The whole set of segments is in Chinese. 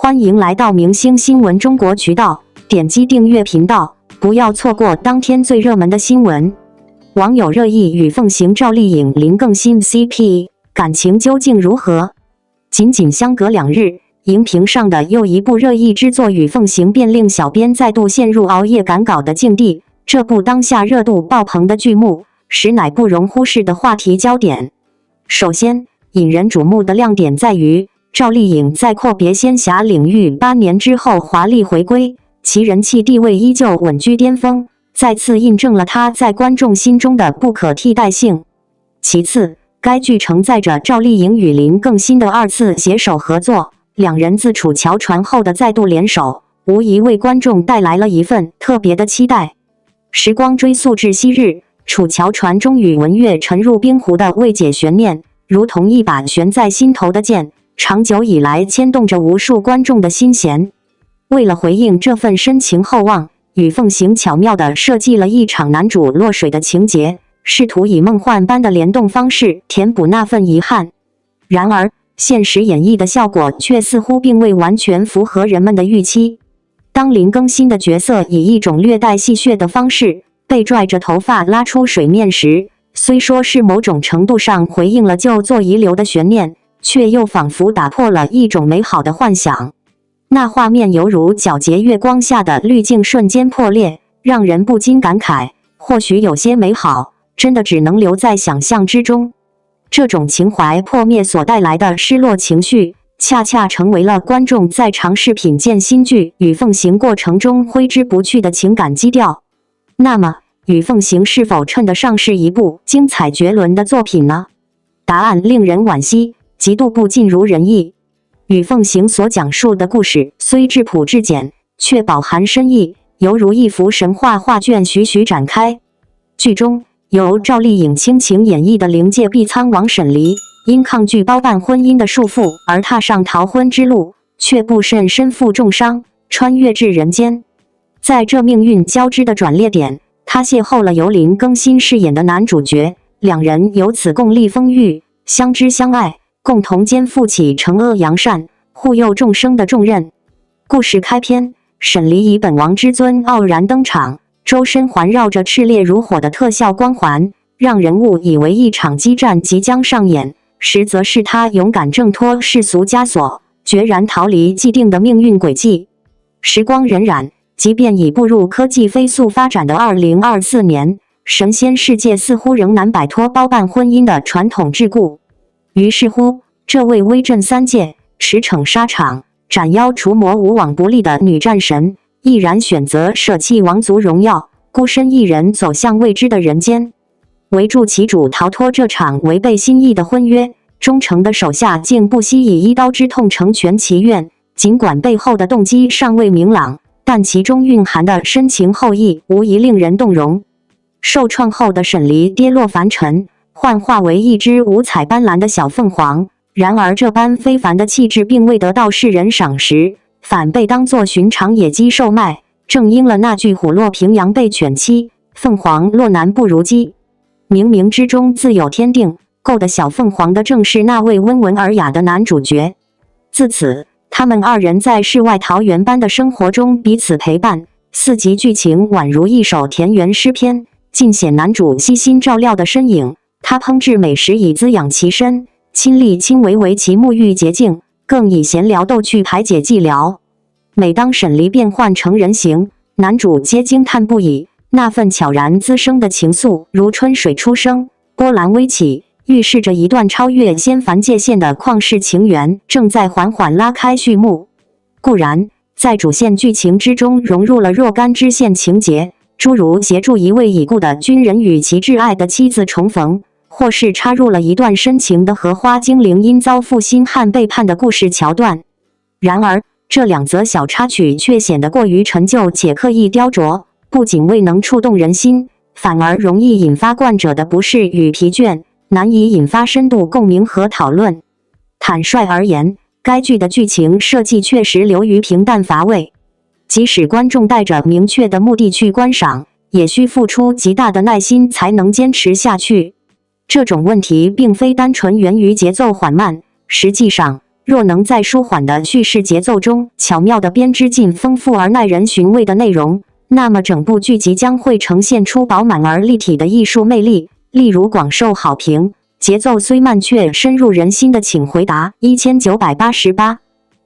欢迎来到明星新闻中国渠道，点击订阅频道，不要错过当天最热门的新闻。网友热议与凤行赵丽颖林更新 CP， 感情究竟如何？仅相隔2日，荧屏上的又一部热议之作与凤行便令小编再度陷入熬夜赶稿的境地。这部当下热度爆棚的剧目，实乃不容忽视的话题焦点。首先，引人瞩目的亮点在于，赵丽颖在阔别仙侠领域8年之后华丽回归，其人气地位依旧稳居巅峰，再次印证了她在观众心中的不可替代性。其次，该剧承载着赵丽颖与林更新的2次携手合作，两人自楚乔传后的再度联手，无疑为观众带来了一份特别的期待。时光追溯至昔日，楚乔传中与文月沉入冰湖的未解悬念，如同一把悬在心头的剑，长久以来牵动着无数观众的心弦。为了回应这份深情厚望，与凤行巧妙地设计了一场男主落水的情节，试图以梦幻般的联动方式填补那份遗憾。然而，现实演绎的效果却似乎并未完全符合人们的预期。当林更新的角色以一种略带戏谑的方式被拽着头发拉出水面时，虽说是某种程度上回应了旧作遗留的悬念，却又仿佛打破了一种美好的幻想。那画面犹如皎洁月光下的滤镜瞬间破裂，让人不禁感慨，或许有些美好真的只能留在想象之中。这种情怀破灭所带来的失落情绪，恰恰成为了观众在尝试品鉴新剧与凤行过程中挥之不去的情感基调。那么，与凤行是否称得上是一部精彩绝伦的作品呢？答案令人惋惜，极度不尽如人意。与凤行所讲述的故事虽质朴质简，却饱含深意，犹如一幅神话画卷徐徐展开。剧中由赵丽颖倾情演绎的灵界碧苍王沈黎，因抗拒包办婚姻的束缚而踏上逃婚之路，却不慎身负重伤，穿越至人间。在这命运交织的转捩点，他邂逅了由林更新饰演的男主角，两人由此共历风雨，相知相爱，共同肩负起惩恶扬善、护佑众生的重任。故事开篇，沈黎以本王之尊傲然登场，周身环绕着炽烈如火的特效光环，让人物以为一场激战即将上演，实则是他勇敢挣脱世俗枷锁，决然逃离既定的命运轨迹。时光荏苒，即便已步入科技飞速发展的2024年，神仙世界似乎仍难摆脱包办婚姻的传统桎梏。于是乎，这位威震3界、驰骋沙场、斩妖除魔无往不利的女战神，毅然选择舍弃王族荣耀，孤身一人走向未知的人间。围住其主逃脱这场违背心意的婚约，忠诚的手下竟不惜以一刀之痛成全其愿。尽管背后的动机尚未明朗，但其中蕴含的深情厚谊无疑令人动容。受创后的沈黎跌落凡尘，幻化为一只五彩斑斓的小凤凰。然而这般非凡的气质并未得到世人赏识，反被当作寻常野鸡售卖。正应了那句虎落平阳被犬欺，凤凰落难不如鸡。冥冥之中自有天定，购得小凤凰的正是那位温文尔雅的男主角。自此，他们2人在世外桃源般的生活中彼此陪伴，4集剧情宛如一首田园诗篇，尽显男主悉心照料的身影。他烹制美食以滋养其身，亲力亲为为其沐浴洁净，更以闲聊逗趣排解寂寥。每当沈黎变换成人形，男主皆惊叹不已，那份悄然滋生的情愫如春水初生，波澜微起，预示着一段超越仙凡界限的旷世情缘正在缓缓拉开序幕。固然，在主线剧情之中融入了若干支线情节，诸如协助一位已故的军人与其挚爱的妻子重逢，或是插入了一段深情的荷花精灵因遭负心汉背叛的故事桥段。然而，这2则小插曲却显得过于陈旧且刻意雕琢，不仅未能触动人心，反而容易引发观者的不适与疲倦，难以引发深度共鸣和讨论。坦率而言，该剧的剧情设计确实流于平淡乏味，即使观众带着明确的目的去观赏，也需付出极大的耐心才能坚持下去。这种问题并非单纯源于节奏缓慢，实际上若能在舒缓的叙事节奏中巧妙地编织进丰富而耐人寻味的内容，那么整部剧集将会呈现出饱满而立体的艺术魅力，例如广受好评、节奏虽慢却深入人心的《请回答》1988。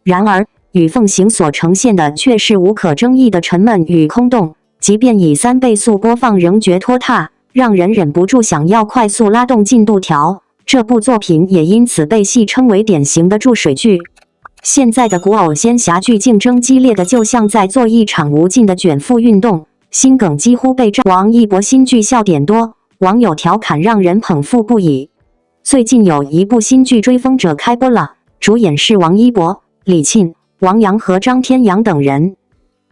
然而，与凤行所呈现的却是无可争议的沉闷与空洞，即便以3倍速播放仍觉拖沓，让人忍不住想要快速拉动进度条。这部作品也因此被戏称为典型的注水剧。现在的古偶仙侠剧竞争激烈的就像在做一场无尽的卷腹运动，新梗几乎被占。王一博新剧笑点多，网友调侃让人捧腹不已。最近有一部新剧《追风者》开播了，主演是王一博、李沁、王阳和张天阳等人。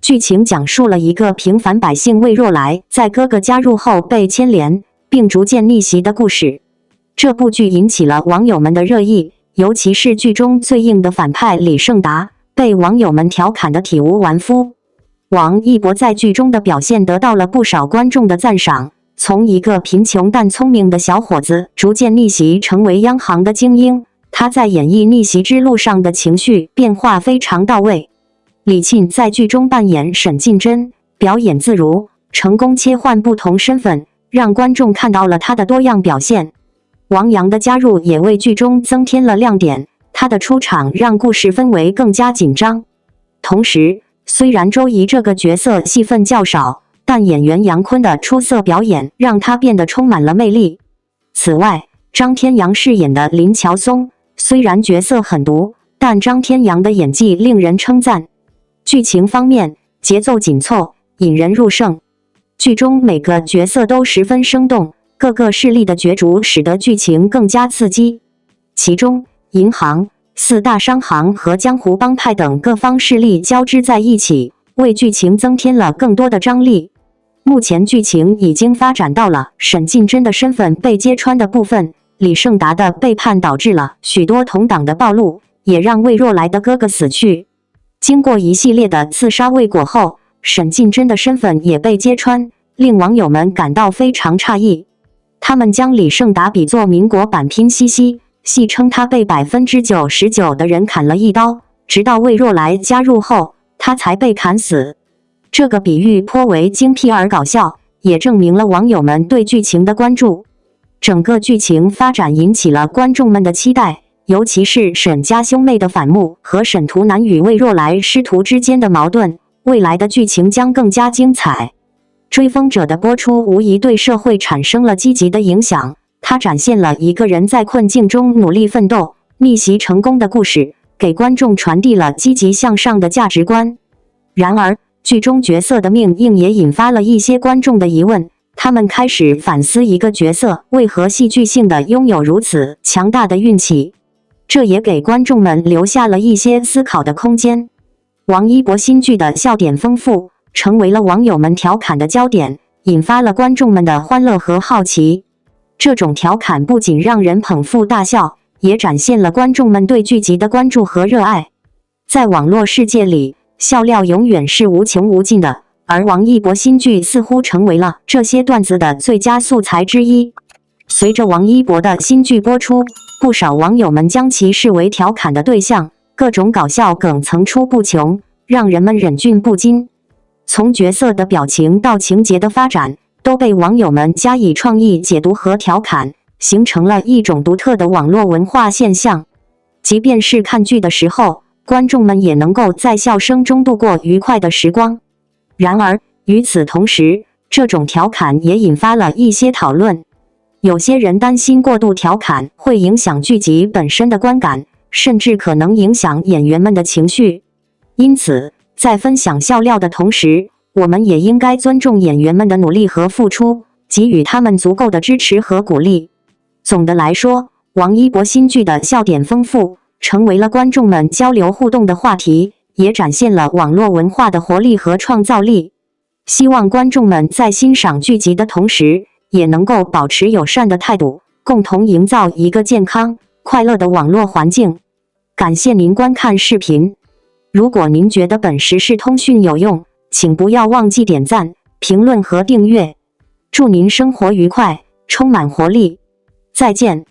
剧情讲述了一个平凡百姓魏若来在哥哥加入后被牵连，并逐渐逆袭的故事。这部剧引起了网友们的热议，尤其是剧中最硬的反派李胜达，被网友们调侃的体无完肤。王一博在剧中的表现得到了不少观众的赞赏，从一个贫穷但聪明的小伙子逐渐逆袭成为央行的精英，他在演绎逆袭之路上的情绪变化非常到位。李沁在剧中扮演沈近珍，表演自如，成功切换不同身份，让观众看到了他的多样表现。王阳的加入也为剧中增添了亮点，他的出场让故事氛围更加紧张。同时，虽然周怡这个角色戏份较少，但演员杨坤的出色表演让他变得充满了魅力。此外，张天阳饰演的林乔松，虽然角色狠毒，但张天阳的演技令人称赞。剧情方面，节奏紧凑，引人入胜。剧中每个角色都十分生动，各个势力的角逐使得剧情更加刺激。其中，银行、4大商行和江湖帮派等各方势力交织在一起，为剧情增添了更多的张力。目前剧情已经发展到了沈近珍的身份被揭穿的部分，李胜达的背叛导致了许多同党的暴露，也让魏若来的哥哥死去。经过一系列的刺杀未果后，沈近珍的身份也被揭穿，令网友们感到非常诧异。他们将李胜达比作民国版拼夕夕，戏称他被99%的人砍了一刀，直到魏若来加入后，他才被砍死。这个比喻颇为精辟而搞笑，也证明了网友们对剧情的关注。整个剧情发展引起了观众们的期待，尤其是沈家兄妹的反目和沈图南与魏若来师徒之间的矛盾，未来的剧情将更加精彩。追风者的播出无疑对社会产生了积极的影响，它展现了一个人在困境中努力奋斗、逆袭成功的故事，给观众传递了积极向上的价值观。然而，剧中角色的命运也引发了一些观众的疑问，他们开始反思一个角色为何戏剧性的拥有如此强大的运气，这也给观众们留下了一些思考的空间。王一博新剧的笑点丰富，成为了网友们调侃的焦点，引发了观众们的欢乐和好奇。这种调侃不仅让人捧腹大笑，也展现了观众们对剧集的关注和热爱。在网络世界里，笑料永远是无穷无尽的，而王一博新剧似乎成为了这些段子的最佳素材之一。随着王一博的新剧播出，不少网友们将其视为调侃的对象，各种搞笑梗层出不穷，让人们忍俊不禁。从角色的表情到情节的发展，都被网友们加以创意解读和调侃，形成了一种独特的网络文化现象。即便是看剧的时候，观众们也能够在笑声中度过愉快的时光。然而，与此同时，这种调侃也引发了一些讨论。有些人担心过度调侃会影响剧集本身的观感，甚至可能影响演员们的情绪。因此，在分享笑料的同时，我们也应该尊重演员们的努力和付出，给予他们足够的支持和鼓励。总的来说，王一博新剧的笑点丰富，成为了观众们交流互动的话题，也展现了网络文化的活力和创造力。希望观众们在欣赏剧集的同时，也能够保持友善的态度，共同营造一个健康、快乐的网络环境。感谢您观看视频。如果您觉得本时事通讯有用，请不要忘记点赞、评论和订阅。祝您生活愉快，充满活力。再见。